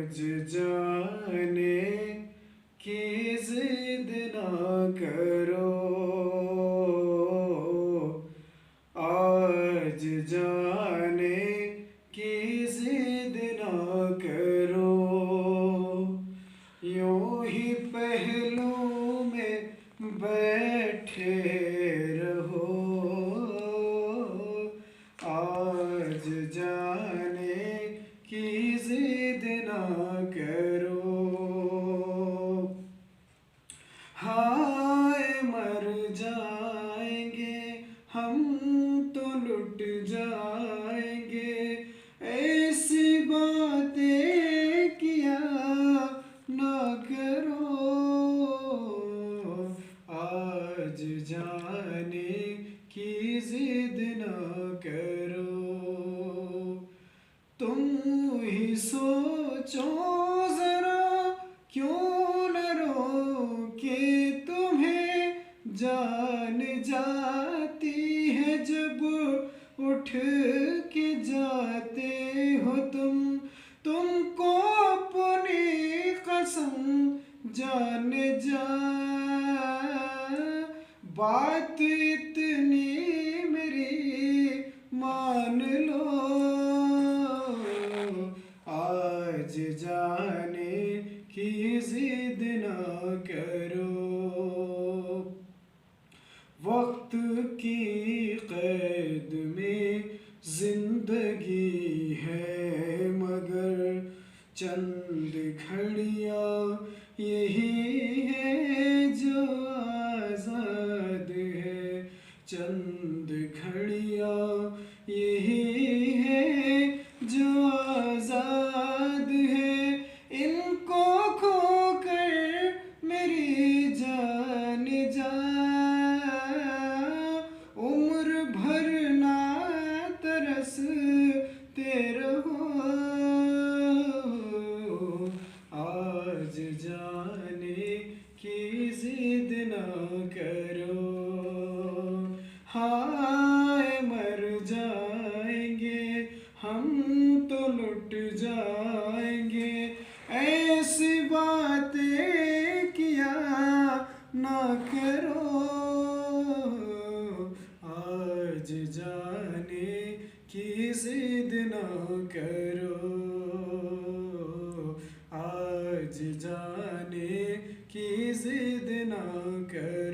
आज जाने की जिद ना करो, आज जाने की जिद ना करो, यूं ही पहलू में बैठे रहो, आज जाने की जिद ना करो। हाय मर जाएंगे हम तो लुट जाएंगे, ऐसी बातें किया ना करो, आज जाने की जिद ना करो। तुम ही सोचो जरा, क्यों न रोके तुम्हें, जान जाती है जब उठ के जाते हो तुम, तुमको अपनी कसम जान जा, बात इतनी मेरी मान लो, आज जाने की जिद ना करो। वक्त की कैद में जिंदगी है मगर चंद घड़ियाँ यही है जो आज़ाद है, चंद घड़ियाँ यही है जो आज़ाद है, इनको खोकर मेरी जान जा, उम्र भर ना तरसते रहो, आज जाने की जिद ना करो। हाय मर जाएंगे हम तो लुट जाएंगे, ऐसी बातें किया ना करो, आज जाने की जिद ना करो, आज जाने की जिद ना करो।